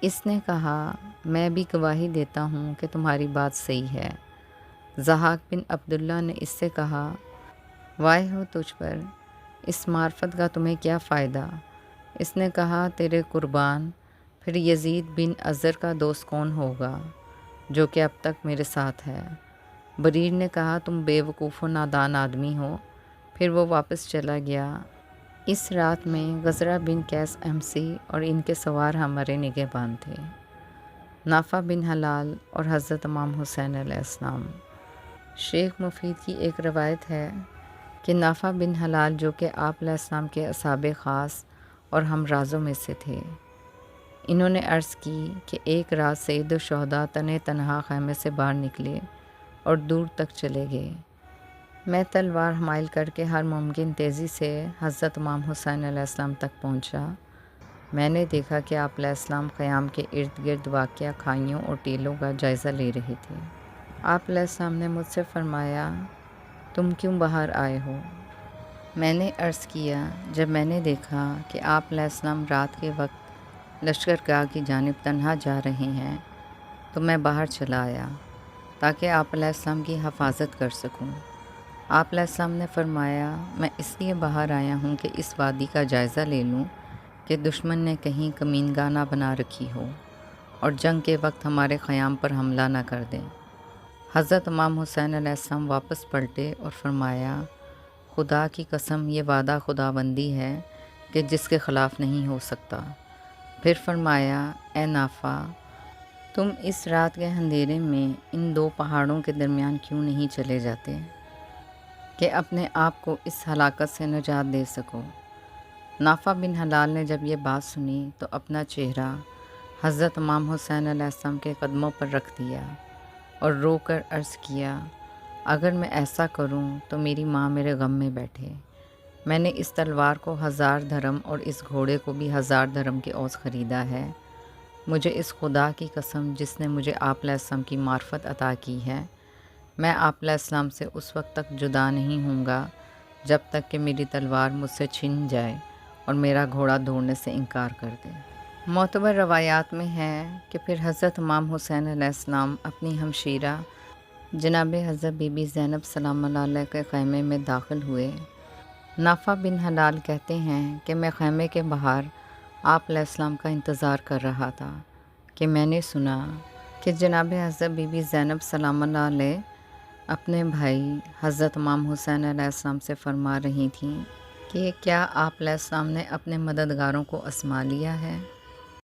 اس نے کہا میں بھی گواہی دیتا ہوں کہ تمہاری بات صحیح ہے۔ ضحاک بن عبداللہ نے اس سے کہا وائے ہو تجھ پر، اس معرفت کا تمہیں کیا فائدہ؟ اس نے کہا تیرے قربان، پھر یزید بن ازر کا دوست کون ہوگا جو کہ اب تک میرے ساتھ ہے؟ بریر نے کہا تم بے وقوف و نادان آدمی ہو۔ پھر وہ واپس چلا گیا۔ اس رات میں غزرہ بن قیس امسی اور ان کے سوار ہمارے نگہبان تھے، نافع بن حلال اور حضرت امام حسین علیہ السلام۔ شیخ مفید کی ایک روایت ہے کہ نافع بن حلال جو کہ آپ علیہ السلام کے اصحاب خاص اور ہمرازوں میں سے تھے، انہوں نے عرض کی کہ ایک رات سید الشہداء تنہا خیمے سے باہر نکلے اور دور تک چلے گئے۔ میں تلوار حمائل کر کے ہر ممکن تیزی سے حضرت امام حسین علیہ السلام تک پہنچا۔ میں نے دیکھا کہ آپ علیہ السلام قیام کے ارد گرد واقع کھائیوں اور ٹیلوں کا جائزہ لے رہے تھے۔ آپ علیہ السلام نے مجھ سے فرمایا تم کیوں باہر آئے ہو؟ میں نے عرض کیا جب میں نے دیکھا کہ آپ علیہ السلام رات کے وقت لشکرگاہ کی جانب تنہا جا رہے ہیں تو میں باہر چلا آیا تاکہ آپ علیہ السلام کی حفاظت کر سکوں۔ آپ علیہ السلام نے فرمایا میں اس لیے باہر آیا ہوں کہ اس وادی کا جائزہ لے لوں کہ دشمن نے کہیں کمینگاہ نہ بنا رکھی ہو اور جنگ کے وقت ہمارے خیام پر حملہ نہ کر دیں۔ حضرت امام حسین علیہ السلام واپس پلٹے اور فرمایا خدا کی قسم یہ وعدہ خداوندی ہے کہ جس کے خلاف نہیں ہو سکتا۔ پھر فرمایا اے نافع، تم اس رات کے اندھیرے میں ان دو پہاڑوں کے درمیان کیوں نہیں چلے جاتے کہ اپنے آپ کو اس ہلاکت سے نجات دے سکو؟ نافع بن حلال نے جب یہ بات سنی تو اپنا چہرہ حضرت امام حسین علیہ السلام کے قدموں پر رکھ دیا اور رو کر عرض کیا اگر میں ایسا کروں تو میری ماں میرے غم میں بیٹھے۔ میں نے اس تلوار کو 1000 درہم اور اس گھوڑے کو بھی 1000 درہم کے عوض خریدا ہے۔ مجھے اس خدا کی قسم جس نے مجھے آپ علیہ السلام کی معرفت عطا کی ہے، میں آپ علیہ السلام سے اس وقت تک جدا نہیں ہوں گا جب تک کہ میری تلوار مجھ سے چھن جائے اور میرا گھوڑا دوڑنے سے انکار کر دے۔ معتبر روایات میں ہے کہ پھر حضرت امام حسین علیہ السلام اپنی ہمشیرہ جناب حضرت بی بی زینب سلام اللہ علیہ کے خیمے میں داخل ہوئے۔ نافع بن حلال کہتے ہیں کہ میں خیمے کے باہر آپ علیہ السلام کا انتظار کر رہا تھا کہ میں نے سنا کہ جناب حضرت بی بی زینب سلام اللہ علیہ اپنے بھائی حضرت امام حسین علیہ السلام سے فرما رہی تھیں کہ کیا آپ علیہ السلام نے اپنے مددگاروں کو آزما لیا ہے؟